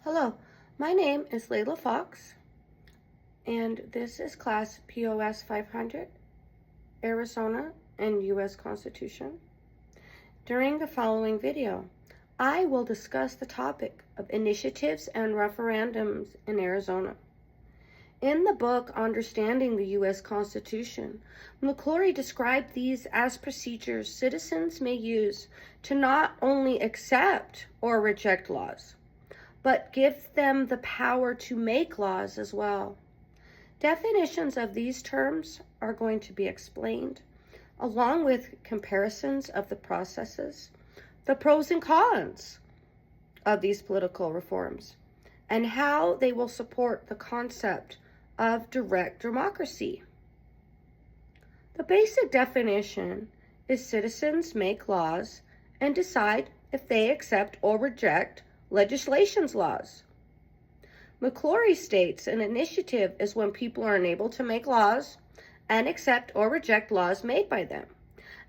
Hello, my name is Layla Fox, and this is class POS 500, Arizona and U.S. Constitution. During the following video, I will discuss the topic of initiatives and referendums in Arizona. In the book Understanding the U.S. Constitution, McClory described these as procedures citizens may use to not only accept or reject laws, but give them the power to make laws as well. Definitions of these terms are going to be explained, along with comparisons of the processes, the pros and cons of these political reforms, and how they will support the concept of direct democracy. The basic definition is citizens make laws and decide if they accept or reject legislation's laws. McClory states an initiative is when people are unable to make laws and accept or reject laws made by them.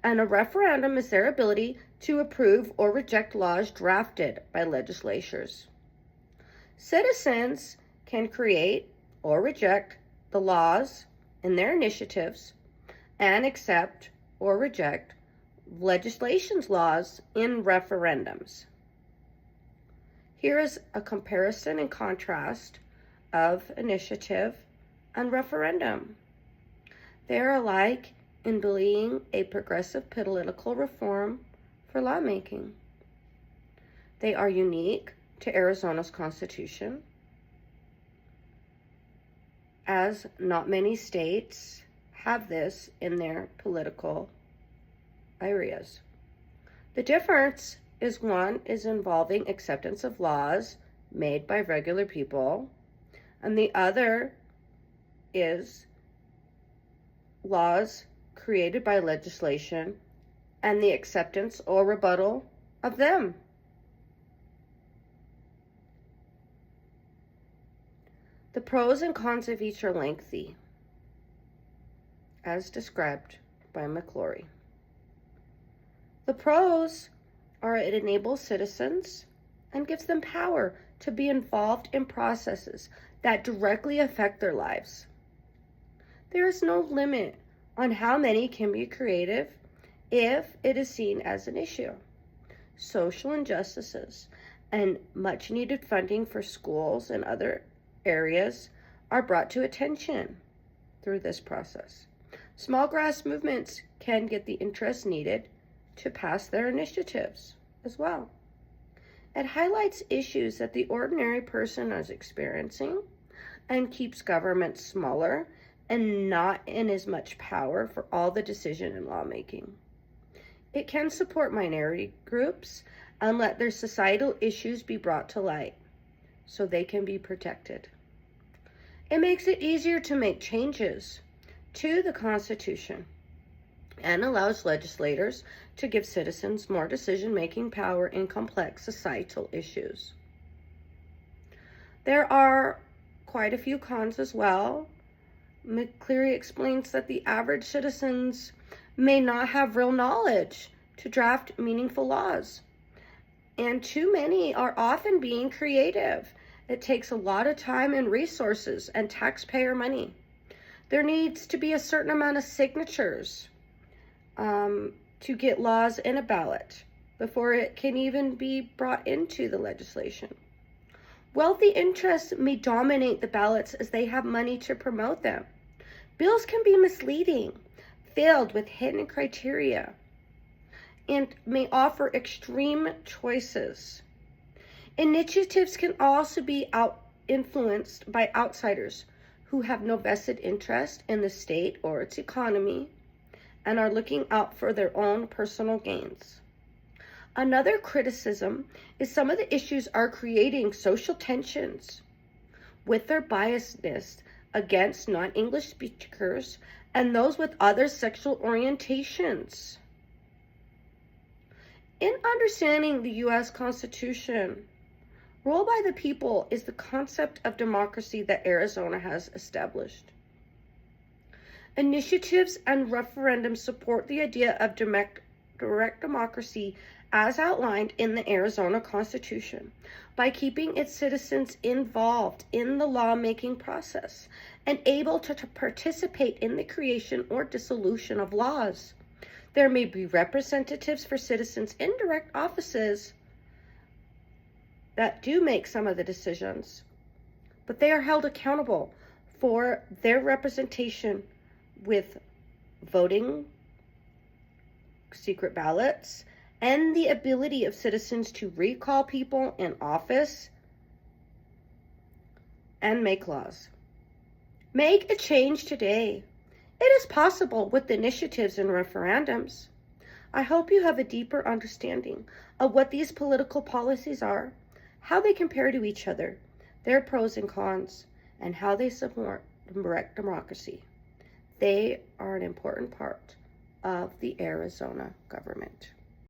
And a referendum is their ability to approve or reject laws drafted by legislatures. Citizens can create or reject the laws in their initiatives and accept or reject legislation's laws in referendums. Here is a comparison and contrast of initiative and referendum. They are alike in being a progressive political reform for lawmaking. They are unique to Arizona's Constitution, as not many states have this in their political areas. The difference is one is involving acceptance of laws made by regular people, and the other is laws created by legislation and the acceptance or rebuttal of them. The pros and cons of each are lengthy, as described by McClory. The pros are it enables citizens and gives them power to be involved in processes that directly affect their lives. There is no limit on how many can be creative if it is seen as an issue. Social injustices and much needed funding for schools and other areas are brought to attention through this process. Small grass movements can get the interest needed to pass their initiatives as well. It highlights issues that the ordinary person is experiencing and keeps government smaller and not in as much power for all the decision and lawmaking. It can support minority groups and let their societal issues be brought to light so they can be protected. It makes it easier to make changes to the Constitution and allows legislators to give citizens more decision-making power in complex societal issues. There are quite a few cons as well. McCleary explains that the average citizens may not have real knowledge to draft meaningful laws, and too many are often being creative. It takes a lot of time and resources and taxpayer money. There needs to be a certain amount of signatures to get laws in a ballot before it can even be brought into the legislation. Wealthy interests may dominate the ballots as they have money to promote them. Bills can be misleading, filled with hidden criteria, and may offer extreme choices. Initiatives can also be influenced by outsiders who have no vested interest in the state or its economy and are looking out for their own personal gains. Another criticism is some of the issues are creating social tensions with their biasness against non-English speakers and those with other sexual orientations. In understanding the U.S. Constitution, rule by the people is the concept of democracy that Arizona has established. Initiatives and referendums support the idea of direct democracy as outlined in the Arizona Constitution, by keeping its citizens involved in the lawmaking process and able to participate in the creation or dissolution of laws. There may be representatives for citizens in direct offices that do make some of the decisions, but they are held accountable for their representation with voting, secret ballots, and the ability of citizens to recall people in office and make laws. Make a change today. It is possible with initiatives and referendums. I hope you have a deeper understanding of what these political policies are, how they compare to each other, their pros and cons, and how they support direct democracy. They are an important part of the Arizona government.